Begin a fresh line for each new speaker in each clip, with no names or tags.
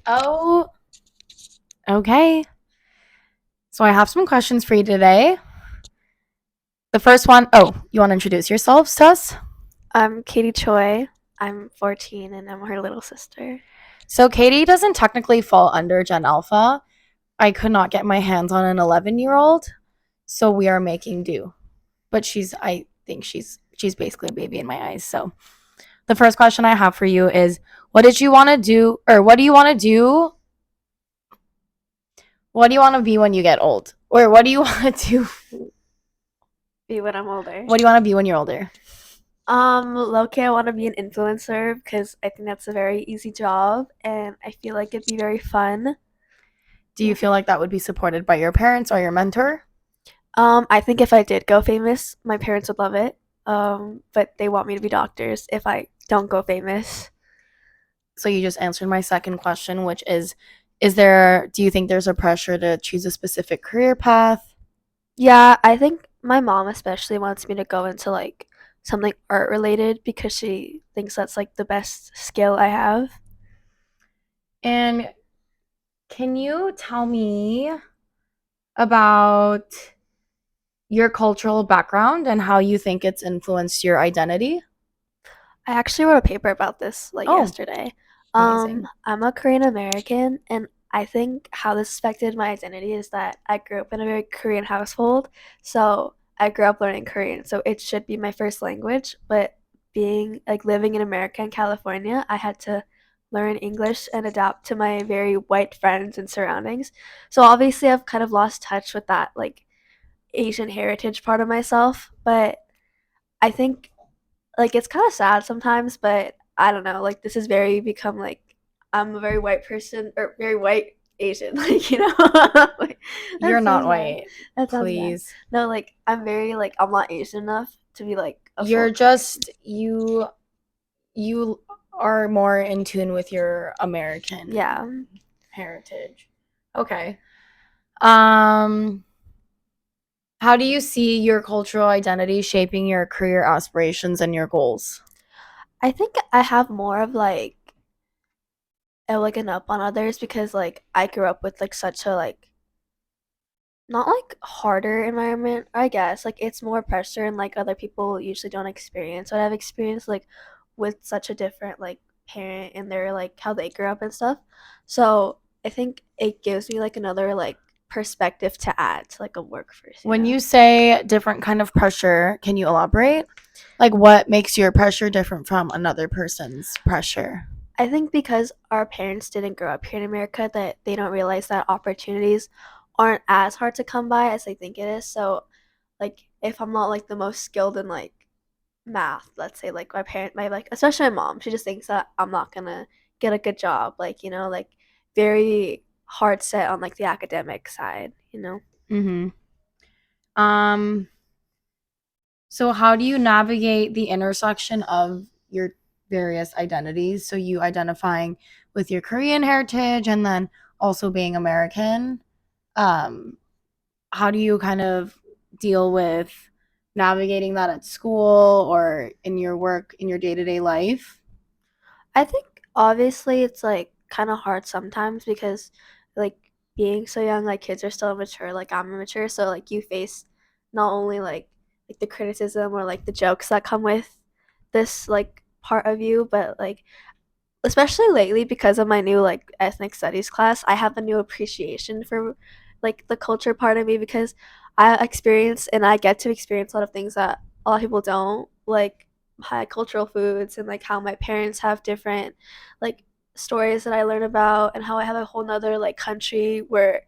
Oh, okay. So I have some questions for you today. The first one, you want to introduce yourselves to us?
I'm Katie Choi. I'm 14 and I'm her little sister.
So Katie doesn't technically fall under Gen Alpha. I could not get my hands on an 11-year-old, so we are making do. But I think she's basically a baby in my eyes. So the first question I have for you is, what did you want to do, or what do you want to do? What do you want to be when you get old, or what do you want to do?
Be when I'm older.
What do you want to be when you're older?
Low-key, I want to be an influencer because I think that's a very easy job and I feel like it'd be very fun.
Do you
Yeah.
feel like that would be supported by your parents or your mentor?
I think if I did go famous, my parents would love it. But they want me to be doctors if I don't go famous.
So you just answered my second question, which is do you think there's a pressure to choose a specific career path?
Yeah, I think my mom especially wants me to go into like something art related because she thinks that's like the best skill I have.
And can you tell me about your cultural background and how you think it's influenced your identity?
I actually wrote a paper about this like
Oh,
yesterday.
amazing.
I'm a Korean American, and I think how this affected my identity is that I grew up in a very Korean household. So I grew up learning Korean, so it should be my first language. But being like living in America and California, I had to learn English and adapt to my very white friends and surroundings. So obviously, I've kind of lost touch with that like Asian heritage part of myself, but I think like it's kind of sad sometimes, but I don't know. Like this is very become like I'm a very white person or very white Asian, like like,
You're
that
not
sounds bad.
white.
That sounds bad.
Please.
No, like I'm very like I'm not Asian enough to be like a full
You're
Korean.
just you are more in tune with your American
Yeah,
heritage. Okay. Um how do you see your cultural identity shaping your career aspirations and your goals?
I think I have more of like an up on others because like I grew up with like such a like not like harder environment, I guess. Like it's more pressure and like other people usually don't experience what I've experienced like with such a different like parent and their like how they grew up and stuff. So I think it gives me like another like perspective to add to like a workforce, you
When
know?
you say different kind of pressure, can you elaborate? Like what makes your pressure different from another person's pressure?
I think because our parents didn't grow up here in America that they don't realize that opportunities aren't as hard to come by as they think it is. So like if I'm not like the most skilled in like math, let's say like my like especially my mom, she just thinks that I'm not gonna get a good job, like, like very hard set on like the academic side.
Mhm. Um so how do you navigate the intersection of your various identities? So you identifying with your Korean heritage and then also being American. Um how do you kind of deal with navigating that at school or in your work in your day-to-day life?
I think obviously it's like kind of hard sometimes because like being so young, like kids are still immature, like I'm immature, so like you face not only like the criticism or like the jokes that come with this like part of you, but like especially lately because of my new like ethnic studies class, I have a new appreciation for like the culture part of me because I get to experience a lot of things that a lot of people don't, like high cultural foods and like how my parents have different like stories that I learn about and how I have a whole nother like country where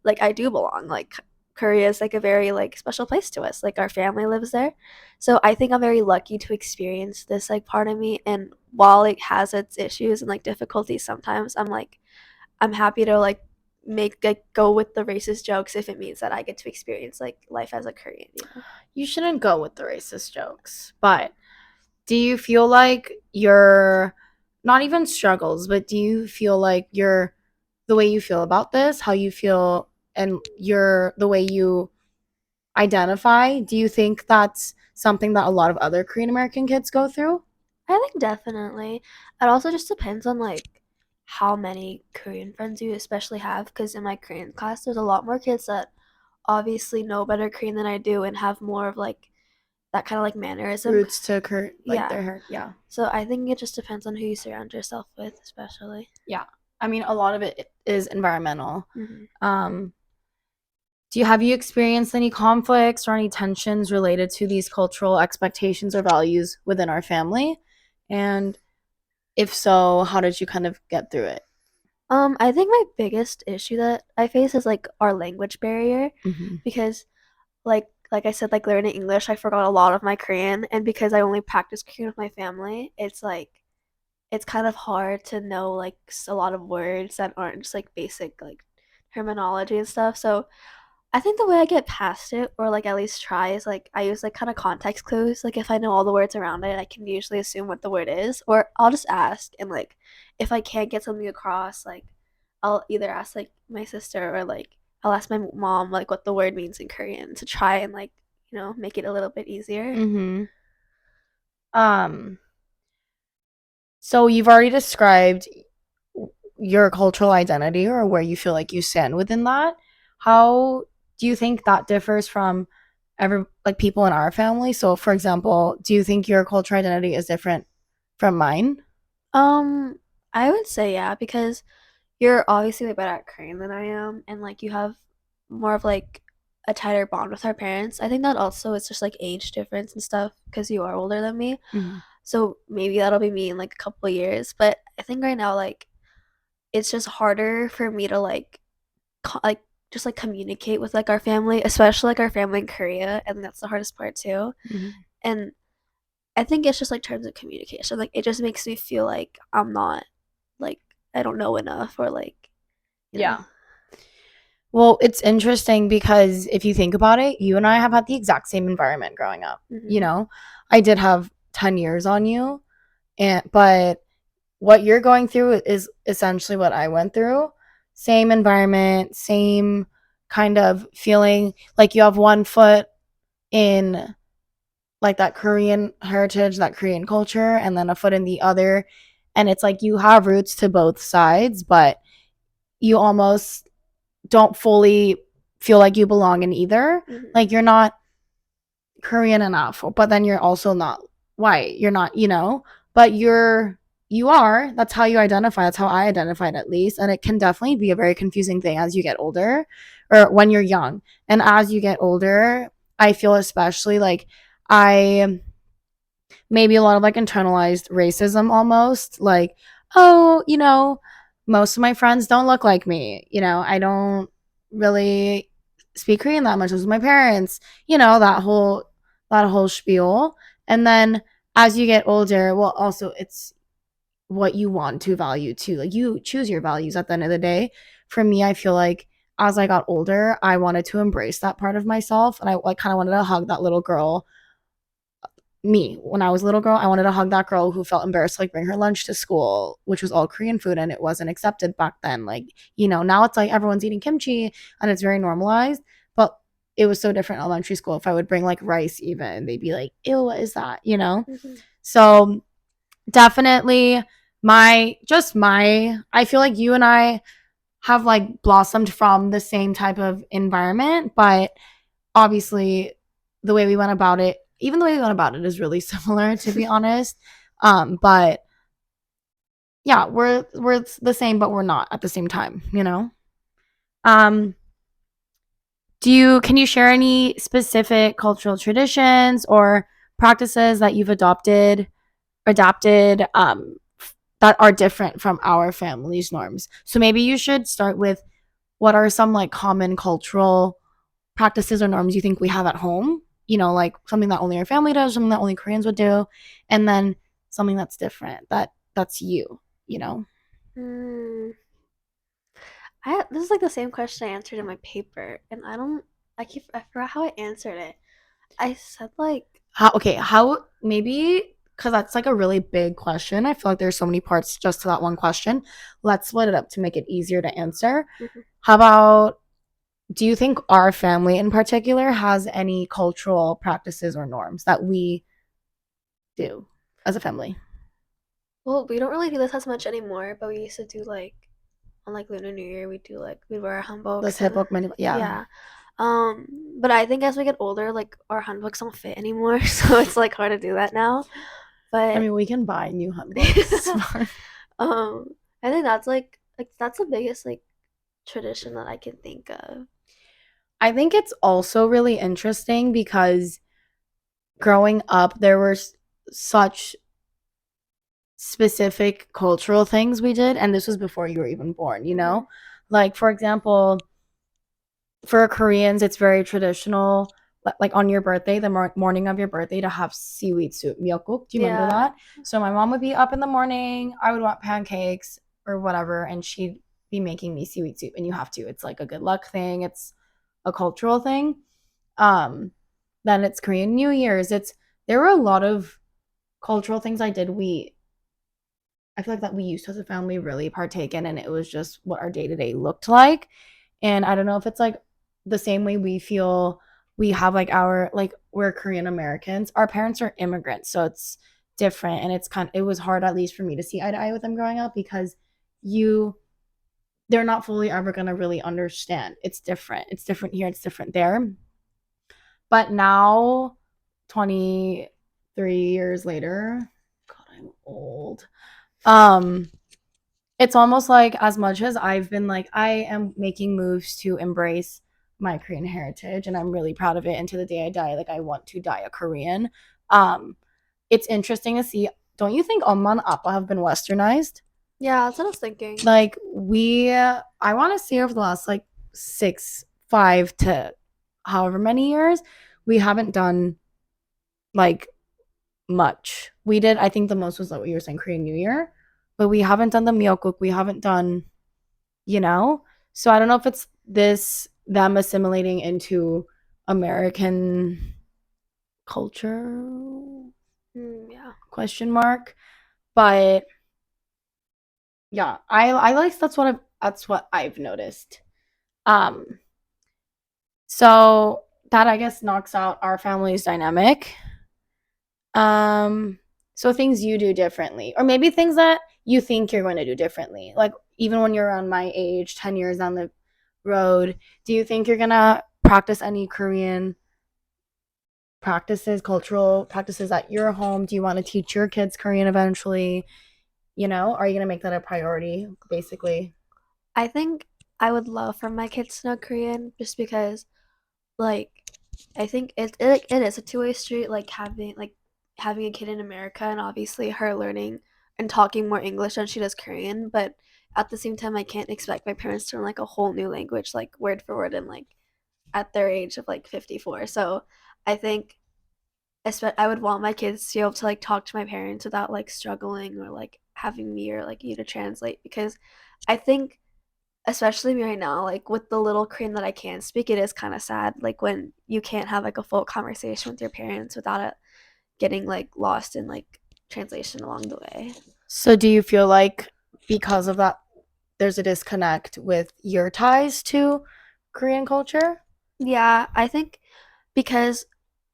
like I do belong. Like Korea is like a very like special place to us. Like our family lives there. So I think I'm very lucky to experience this like part of me, and while it has its issues and like difficulties sometimes, I'm happy to like make like go with the racist jokes if it means that I get to experience like life as a Korean.
You shouldn't go with the racist jokes, but do you feel like your not even struggles, but do you feel like your the way you feel about this, how you feel and your the way you identify, do you think that's something that a lot of other Korean American kids go through?
I think definitely. It also just depends on like how many Korean friends you especially have, because in my Korean class, there's a lot more kids that obviously know better Korean than I do and have more of like that kind of like mannerism.
Roots to occur, like
Yeah.
their hair. Yeah.
So I think it just depends on who you surround yourself with, especially.
Yeah. I mean, a lot of it is environmental.
Hmm.
Um, have you experienced any conflicts or any tensions related to these cultural expectations or values within our family? And if so, how did you kind of get through it?
I think my biggest issue that I face is like our language barrier,
Mm-hmm.
because like I said, like learning English, I forgot a lot of my Korean, and because I only practice Korean with my family, it's like it's kind of hard to know like a lot of words that aren't just like basic like terminology and stuff. So I think the way I get past it, or like at least try, is like I use like kind of context clues. Like if I know all the words around it, I can usually assume what the word is, or I'll just ask. And like if I can't get something across, like I'll either ask like my sister, or like I'll ask my mom like what the word means in Korean to try and like make it a little bit easier.
Mm-hmm. Um, so you've already described your cultural identity or where you feel like you stand within that. How do you think that differs from every like people in our family? So for example, do you think your cultural identity is different from mine?
Um, I would say yeah, because you're obviously like better at Korean than I am, and like you have more of like a tighter bond with our parents. I think that also it's just like age difference and stuff because you are older than me.
Mm-hmm.
So maybe that'll be me in like a couple of years. But I think right now like it's just harder for me to like like just like communicate with like our family, especially like our family in Korea. I think that's the hardest part too.
Mm-hmm.
And I think it's just like terms of communication. Like it just makes me feel like I'm not like I don't know enough, or like you know.
Yeah. Well, it's interesting because if you think about it, you and I have had the exact same environment growing up. You
Hmm.
know, I did have 10 years on you, and but what you're going through is essentially what I went through. Same environment, same kind of feeling like you have one foot in like that Korean heritage, that Korean culture, and then a foot in the other. And it's like you have roots to both sides, but you almost don't fully feel like you belong in either.
Hmm.
Like you're not Korean enough, but then you're also not white. You're not, but you are. That's how you identify. That's how I identified at least. And it can definitely be a very confusing thing as you get older or when you're young. And as you get older, I feel especially like I maybe a lot of like internalized racism almost like, oh, most of my friends don't look like me. I don't really speak Korean that much with my parents, that whole spiel. And then as you get older, well, also it's what you want to value too. Like you choose your values at the end of the day. For me, I feel like as I got older, I wanted to embrace that part of myself, and I like kind of wanted to hug that little girl me when I was a little girl. I wanted to hug that girl who felt embarrassed to like bring her lunch to school, which was all Korean food and it wasn't accepted back then. Like, now it's like everyone's eating kimchi and it's very normalized. But it was so different in elementary school. If I would bring like rice, even they'd be like, ew, what is that?
Hmm.
So definitely I feel like you and I have like blossomed from the same type of environment, but obviously the way we went about it is really similar, to be honest. But yeah, we're the same, but we're not at the same time. Um, can you share any specific cultural traditions or practices that you've adapted that are different from our family's norms? So maybe you should start with what are some like common cultural practices or norms you think we have at home, like something that only our family does, something that only Koreans would do, and then something that's different that's you.
Mm. I This is like the same question I answered in my paper, and I forgot how I answered it. I said like
How maybe because that's like a really big question. I feel like there's so many parts just to that one question. Let's split it up to make it easier to answer.
mhm.
How about do you think our family in particular has any cultural practices or norms that we do as a family?
Well, we don't really do this as much anymore, but we used to do like on like Lunar New Year, we'd wear our
Those
hanboks
hip
and
hop yeah.
yeah. But I think as we get older, like our handbooks don't fit anymore, so it's like hard to do that now.
I
But
mean, we can buy new handbooks.
um, I think that's that's the biggest like tradition that I can think of.
I think it's also really interesting because growing up, there were such specific cultural things we did, and this was before you were even born, you know? Like, for example, for Koreans, it's very traditional, like on your birthday, the morning of your birthday, to have seaweed soup, myeokguk. Do you remember
Yeah.
that? So my mom would be up in the morning, I would want pancakes or whatever, and she'd be making me seaweed soup, and you have to. It's like a good luck thing. It's a cultural thing. Um, then it's Korean New Year's. There were a lot of cultural things I feel like that we used to as a family really partake in, and it was just what our day to day looked like. And I don't know if it's like the same way we feel we have like we're Korean Americans. Our parents are immigrants, so it's different, and it was hard, at least for me, to see eye to eye with them growing up, because you they're not fully ever gonna really understand. It's different. It's different here. It's different there. But now, 23 years later, God, I'm old. Um, it's almost like, as much as I've been like, I am making moves to embrace my Korean heritage, and I'm really proud of it. And to the day I die, like, I want to die a Korean. Um, it's interesting to see. Don't you think 엄마 and Appa have been westernized?
Yeah, that's what I was thinking.
Like, I want to say over the last like 5 to however many years, we haven't done like much. We did, I think the most was like what you were saying, Korean New Year, but we haven't done the myeokguk. We haven't done, you know? So I don't know if it's them assimilating into American culture,
Yeah.
question mark. But yeah, I like that's what I've noticed. Um, so that, I guess, knocks out our family's dynamic. Um, so things you do differently, or maybe things that you think you're going to do differently. Like, even when you're around my age, 10 years down the road, do you think you're going to practice any Korean cultural practices at your home? Do you want to teach your kids Korean eventually? Are you going to make that a priority, basically?
I think I would love for my kids to know Korean just because like I think it is a two-way street like having a kid in America and obviously her learning and talking more English than she does Korean, but at the same time I can't expect my parents to learn like a whole new language like word for word and like at their age of like 54. So I think I would want my kids to be able to like talk to my parents without like struggling or like having me or like you to translate because I think especially me right now, like with the little Korean that I can speak, it is kind of sad. Like when you can't have like a full conversation with your parents without it getting like lost in like translation along the way.
So do you feel like, because of that, there's a disconnect with your ties to Korean culture?
Yeah, I think because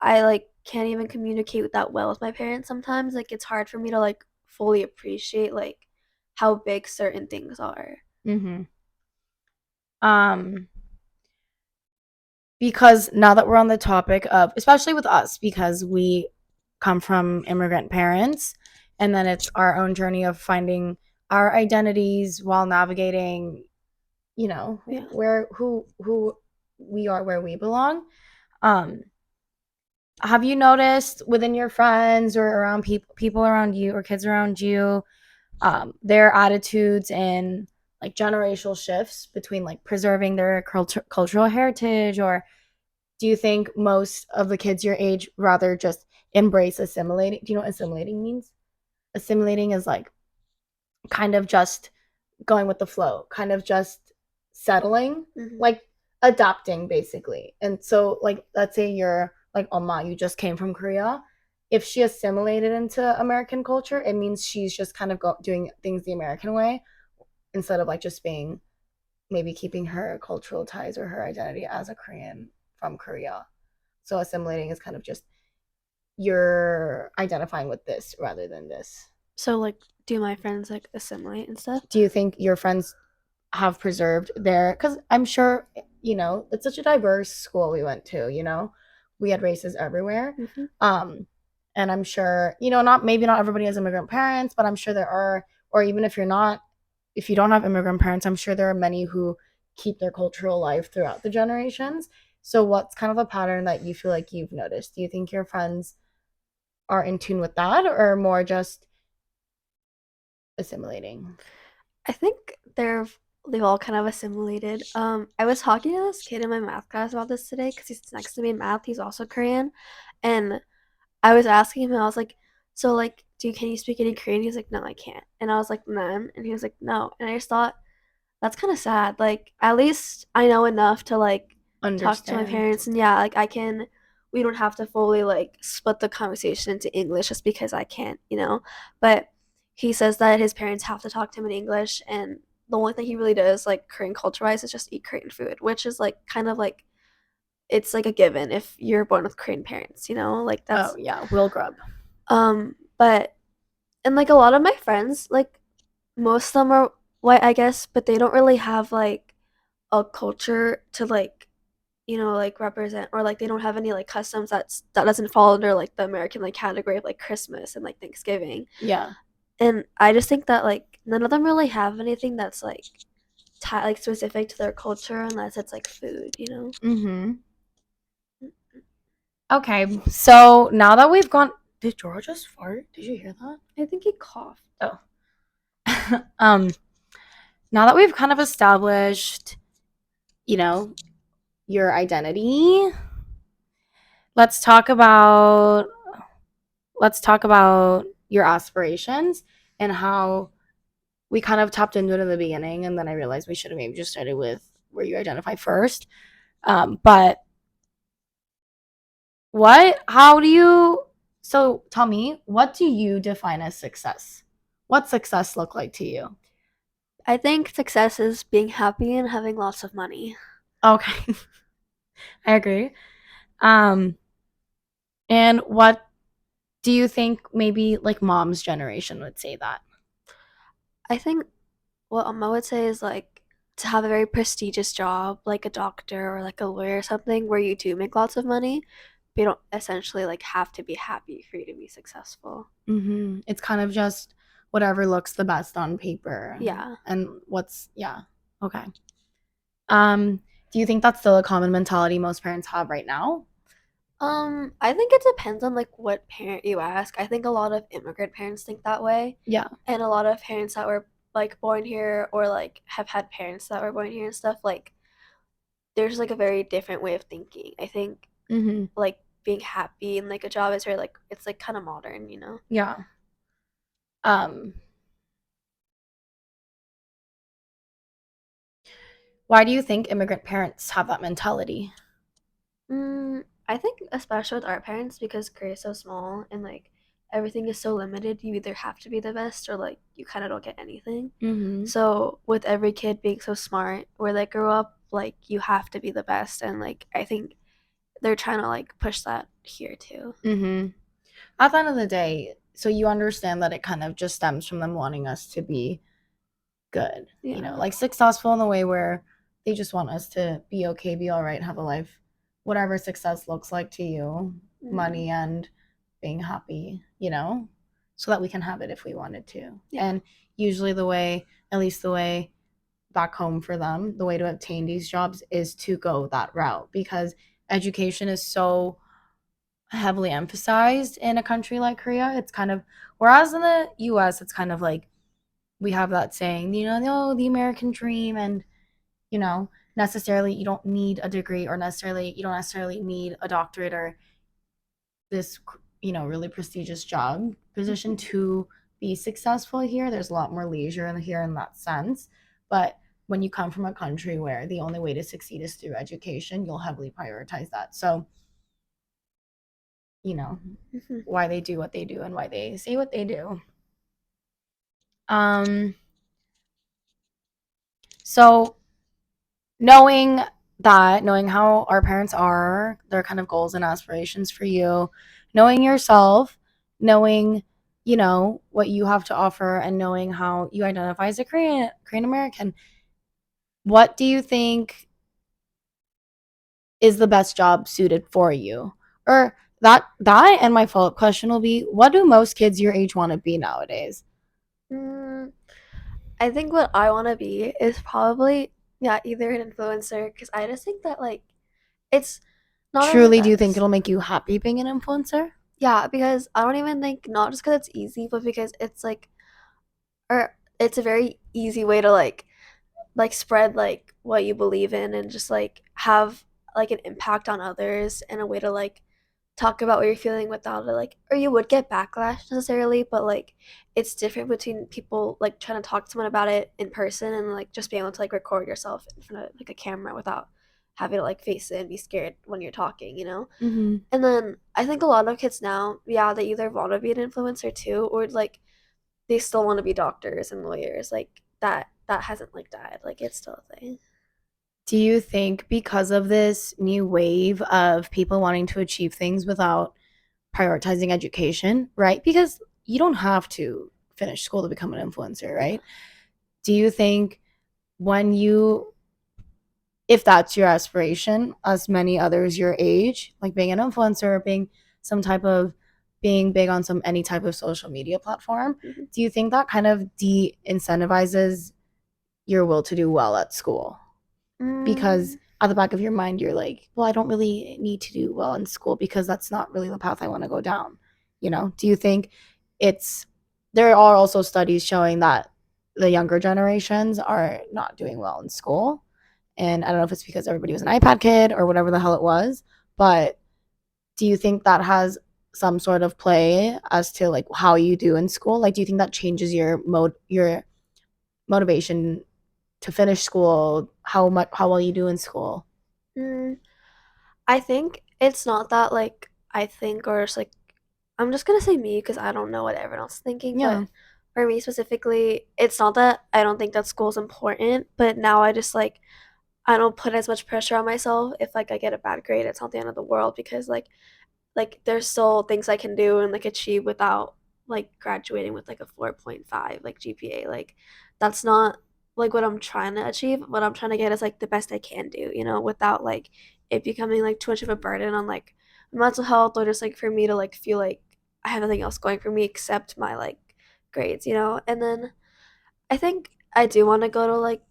I like can't even communicate that well with my parents sometimes, like it's hard for me to like fully appreciate like how big certain things are.
Mm-hmm. Um, because now that we're on the topic of, especially with us, because we come from immigrant parents, and then it's our own journey of finding our identities while navigating,
Yeah.
who we are, where we belong. Um, have you noticed within your friends or around people around you or kids around you, their attitudes and like generational shifts between like preserving their cultural heritage, or do you think most of the kids your age rather just embrace assimilating? Do you know what assimilating means? Assimilating is like kind of just going with the flow, kind of just settling,
Hmm.
like adapting basically. And so, like, let's say you're like Oma, you just came from Korea. If she assimilated into American culture, it means she's just kind of doing things the American way, instead of like just being, maybe keeping her cultural ties or her identity as a Korean from Korea. So assimilating is kind of just you're identifying with this rather than this.
So like, do my friends like assimilate and stuff?
Do you think your friends have preserved their, because I'm sure, it's such a diverse school we went to, we had races everywhere.
Hmm.
um and I'm sure, not, maybe not everybody has immigrant parents, but I'm sure there are, or even if you don't have immigrant parents, I'm sure there are many who keep their cultural life throughout the generations. So what's kind of a pattern that you feel like you've noticed? Do you think your friends are in tune with that, or more just assimilating?
I think they've all kind of assimilated. I was talking to this kid in my math class about this today because he's next to me in math. He's also Korean, and I was asking him, I was like, so like, can you speak any Korean? He's like, no, I can't. And I was like, none. And he was like, no. And I just thought that's kind of sad. Like, at least I know enough to like talk to my
Understand.
parents, and yeah, like we don't have to fully like split the conversation into English just because I can't, you know. But he says that his parents have to talk to him in English, and the only thing he really does, like Korean culture wise, is just eat Korean food, which is like kind of like it's like a given if you're born with Korean parents, you know, like
Oh
that's
yeah, Will Grub.
but and like a lot of my friends, like most of them are white, I guess, but they don't really have like a culture to like, you know, like represent, or like they don't have any like customs that doesn't fall under like the American like category of like Christmas and like Thanksgiving.
Yeah.
And I just think that like none of them really have anything that's like like specific to their culture unless it's like food, you know.
Mm-hmm. Okay, so now that we've gone, did George just fart? Did you hear that?
I think he coughed.
Oh. um, Now that we've kind of established, you know, your identity, let's talk about let's talk about your aspirations and how we kind of tapped into it in the beginning, and then I realized we should have maybe just started with where you identify first. But how do you, so tell me, what do you define as success? What success look like to you?
I think success is being happy and having lots of money.
Okay. I agree. Um, and what do you think maybe like mom's generation would say that?
I think what Amma would say is like to have a very prestigious job, like a doctor or like a lawyer or something, where you do make lots of money, but you don't essentially like have to be happy for you to be successful.
It's kind of just whatever looks the best on paper,
Yeah.
and yeah. Okay. Um, do you think that's still a common mentality most parents have right now?
I think it depends on like what parent you ask. I think a lot of immigrant parents think that way,
Yeah.
and a lot of parents that were like born here or like have had parents that were born here and stuff, like there's like a very different way of thinking. I think
Mm-hmm.
like being happy and like a job is very like it's like kind of modern, you know.
Yeah. Um, why do you think immigrant parents have that mentality?
I think especially with our parents because Korea is so small and like everything is so limited, you either have to be the best or like you kind of don't get anything.
Mm-hmm.
So with every kid being so smart where they grow up, like you have to be the best, and like I think they're trying to like push that here too.
Mm-hmm. At the end of the day, so you understand that it kind of just stems from them wanting us to be good,
Yeah.
like successful in the way where they just want us to be okay, be all right, have a life, whatever success looks like to you,
Mm.
money and being happy, so that we can have it if we wanted to.
Yeah.
And usually the way, at least the way back home for them, the way to obtain these jobs is to go that route, because education is so heavily emphasized in a country like Korea. It's kind of, whereas in the US, it's kind of like we have that saying, no, the American dream, and necessarily you don't need a degree, or necessarily you don't necessarily need a doctorate or this, really prestigious job position
Mhm.
to be successful here. There's a lot more leisure in here in that sense. But when you come from a country where the only way to succeed is through education, you'll heavily prioritize that. So, you know,
Mhm.
why they do what they do and why they say what they do. Um, so knowing how our parents are, their kind of goals and aspirations for you, knowing yourself, knowing, you know, what you have to offer and knowing how you identify as a Korean American, what do you think is the best job suited for you? Or that and my follow-up question will be, what do most kids your age want to be nowadays?
Mm, I think what I want to be is probably, yeah, either an influencer, because I just think that like it's not only
Truly, do
that
you think
it's,
it'll make you happy being an influencer?
yeah, because I don't even think, not just because it's easy, but because it's like, or it's a very easy way to like spread like what you believe in and just like have like an impact on others and a way to like talk about what you're feeling without it, like, or you would get backlash necessarily, but like it's different between people like trying to talk to someone about it in person and like just being able to like record yourself in front of like a camera without having to like face it and be scared when you're talking, you know.
Mm-hmm.
And then I think a lot of kids now, yeah, they either want to be an influencer too, or like they still want to be doctors and lawyers. Like that hasn't like died. Like it's still a thing.
Do you think because of this new wave of people wanting to achieve things without prioritizing education, right? Because you don't have to finish school to become an influencer,
Yeah.
right? Do you think when you, if that's your aspiration, as many others your age, like being an influencer, being some type of, being big on some any type of social media platform,
Mhm.
do you think that kind of de-incentivizes your will to do well at school? Because
Mm,
at the back of your mind you're like, well, I don't really need to do well in school because that's not really the path I want to go down. You know, do you think it's, there are also studies showing that the younger generations are not doing well in school, and I don't know if it's because everybody was an iPad kid or whatever the hell it was, but do you think that has some sort of play as to like how you do in school? Like, do you think that changes your motivation to finish school, how well you do in school?
mm, I think it's not that like I think or it's like I'm just gonna say me because I don't know what everyone else is thinking,
Yeah.
but for me specifically, it's not that I don't think that school's important, but now I just like I don't put as much pressure on myself if like I get a bad grade. It's not the end of the world because like there's still things I can do and like achieve without like graduating with like a 4.5 like GPA. Like that's not like what I'm trying to achieve. What I'm trying to get is like the best I can do, you know, without like it becoming like too much of a burden on like mental health or just like for me to like feel like I have nothing else going for me except my like grades, you know. And then I think I do want to go to like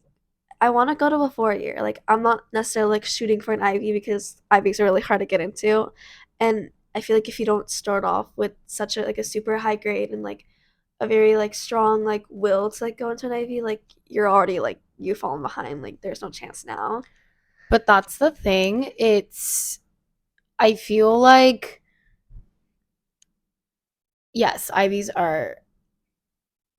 I want to go to a 4 year. Like I'm not necessarily like shooting for an Ivy because Ivies are really hard to get into, and I feel like if you don't start off with such a like a super high grade and like a very like strong like will to like go into an Ivy, like you're already like you falling behind. Like there's no chance now.
But that's the thing. It's, I feel like, yes, Ivies are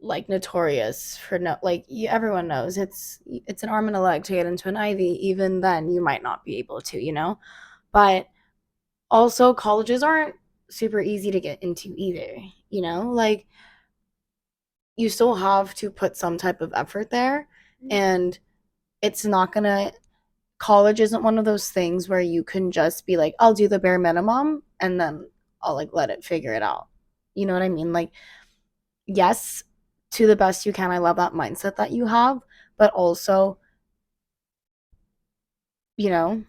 like notorious for no, like everyone knows it's an arm and a leg to get into an Ivy. Even then, you might not be able to, you know. But also, colleges aren't super easy to get into either. You know, like you still have to put some type of effort there, and it's not gonna, college isn't one of those things where you can just be like, I'll do the bare minimum and then I'll like let it figure it out. You know what I mean? Like, yes, to the best you can. I love that mindset that you have, but also, you know,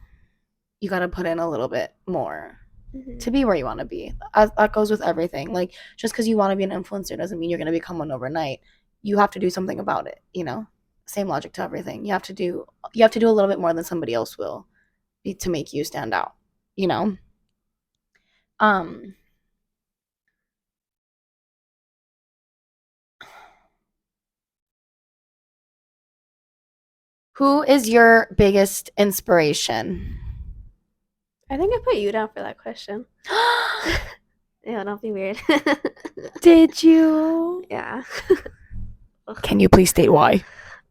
you got to put in a little bit more
Mm-hmm.
to be where you want to be. As, that goes with everything. Like, just because you want to be an influencer doesn't mean you're going to become one overnight. You have to do something about it, you know? Same logic to everything. You have to do a little bit more than somebody else will to make you stand out, you know? Um, who is your biggest inspiration?
I think I put you down for that question. Yeah, don't be weird.
Did you?
Yeah.
Can you please state why?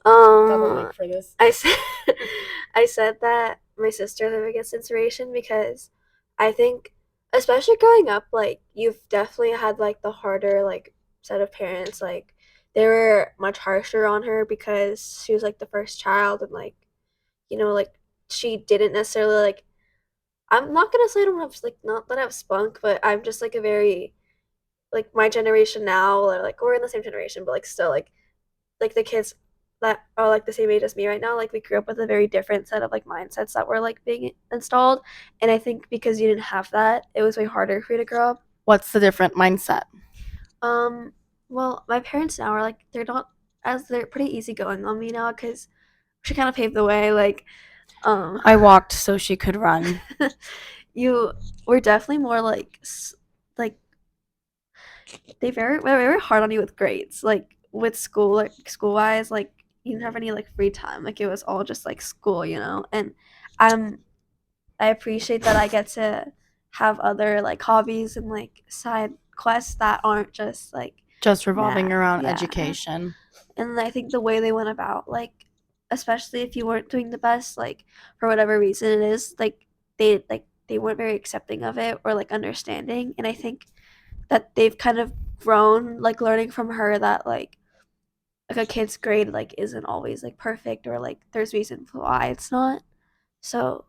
Double
Um,
mic for this.
I said I said that my sister is the biggest inspiration because I think, especially growing up, like you've definitely had like the harder like set of parents. Like they were much harsher on her because she was like the first child and like you know like she didn't necessarily like. I'm not gonna say I don't have like not that I have spunk, but I'm just like a very like my generation now, or like we're in the same generation, but like still like the kids that are like the same age as me right now, like we grew up with a very different set of like mindsets that were like being installed. And I think because you didn't have that, it was way harder for you to grow up.
What's the different mindset?
Um, well, my parents now are like they're not as they're pretty easygoing on me now because she kind of paved the way. Like, um,
I walked so she could run.
you were definitely more like they're very hard on you with grades. Like with school, like school wise, like you didn't have any like free time. Like it was all just like school, you know. And I'm I appreciate that I get to have other like hobbies and like side quests that aren't just like
Just revolving
math.
around
Yeah.
education.
And I think the way they went about like especially if you weren't doing the best, like for whatever reason it is, they weren't very accepting of it or like understanding. And I think that they've kind of grown like learning from her that like a kid's grade like isn't always like perfect or like there's reason why it's not. So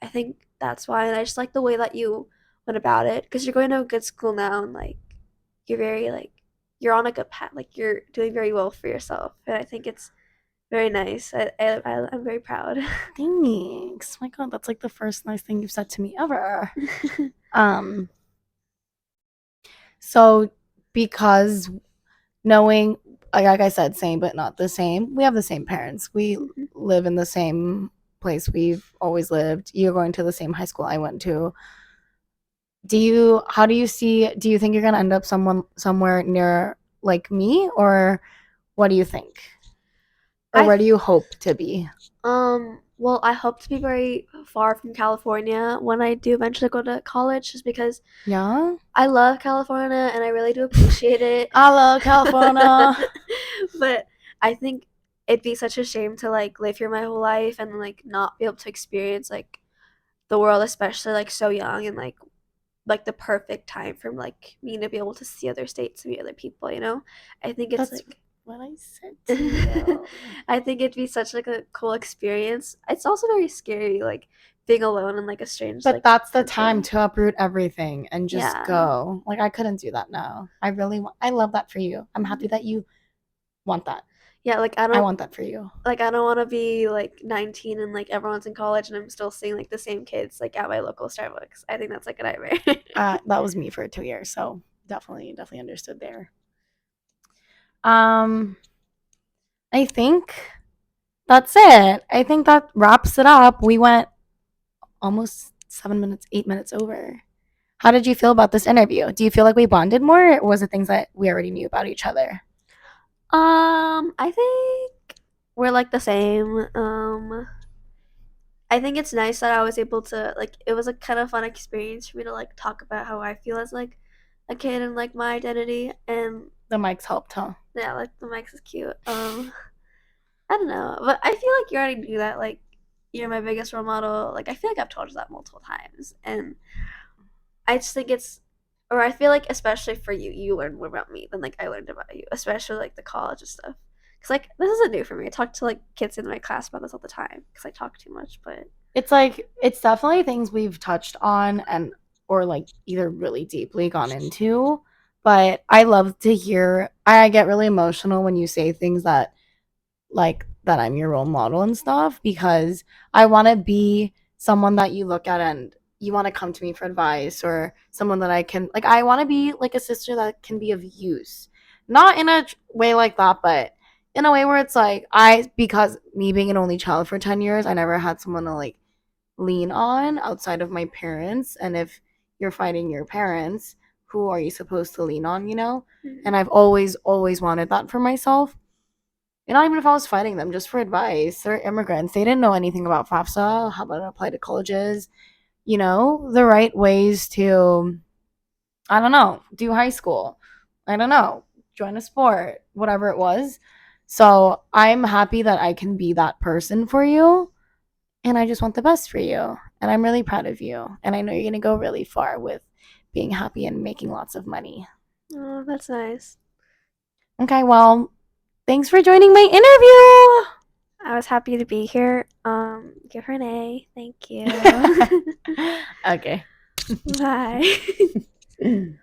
I think that's why, and I just like the way that you went about it because you're going to a good school now, and like you're very like you're on a good path, like you're doing very well for yourself, and I think it's very nice. I'm very proud.
Thanks. My God, that's like the first nice thing you've said to me ever. Um, so because knowing, like I said, same but not the same, we have the same parents. We live in the same place we've always lived. You're going to the same high school I went to. How do you see, do you think you're gonna end up somewhere near like me, or what do you think? Or
I
where do you hope to be?
well, I hope to be very far from California when I do eventually go to college, just because
Yeah?
I love California and I really do appreciate it.
I love California.
But I think it'd be such a shame to like live here my whole life and like not be able to experience like the world, especially like so young and like the perfect time for like me to be able to see other states and meet other people, you know? I think it's
That's
like
what I said to you.
I think it'd be such like a cool experience. It's also very scary, like being alone in like a strange
But
like
that's the time
country.
to uproot everything and just
Yeah.
go. Like I couldn't do that now. I love that for you. I'm happy that you want that.
Yeah,
I want that for you.
I don't want to be like 19 and like everyone's in college and I'm still seeing like the same kids like at my local Starbucks. I think that's like a nightmare.
That was me for 2 years, so definitely understood there. Um, I think that's it. I think that wraps it up. We went almost 7 minutes, 8 minutes over. How did you feel about this interview? Do you feel like we bonded more, or was it things that we already knew about each other?
I think we're like the same. I think it's nice that I was able to like it was a kind of fun experience for me to like talk about how I feel as like a kid and like my identity and
The mics helped, huh?
yeah, like the mics is cute. I don't know, but I feel like you already knew that like you're my biggest role model. Like I feel like I've told you that multiple times and I just think it's or I feel like especially for you, you learned more about me than like I learned about you, especially like the college and stuff. Cause like this isn't new for me. I talk to like kids in my class about this all the time because I talk too much. But
It's like it's definitely things we've touched on and or like either really deeply gone into. But I love to hear. I get really emotional when you say things that like that I'm your role model and stuff because I want to be someone that you look at and you want to come to me for advice or someone that I can like I want to be like a sister that can be of use. Not in a way like that, but in a way where it's like I because me being an only child for 10 years, I never had someone to like lean on outside of my parents, and if you're fighting your parents, who are you supposed to lean on, you know? And I've always wanted that for myself, and not even if I was fighting them, just for advice. They're immigrants. They didn't know anything about FAFSA, how about apply to colleges, you know, the right ways to, I don't know, do high school. I don't know, join a sport, whatever it was. So I'm happy that I can be that person for you. And I just want the best for you. And I'm really proud of you. And I know you're going to go really far with being happy and making lots of money.
oh, that's nice.
Okay, well, thanks for joining my interview.
I was happy to be here. Give her an A. Thank you.
Okay.
Bye.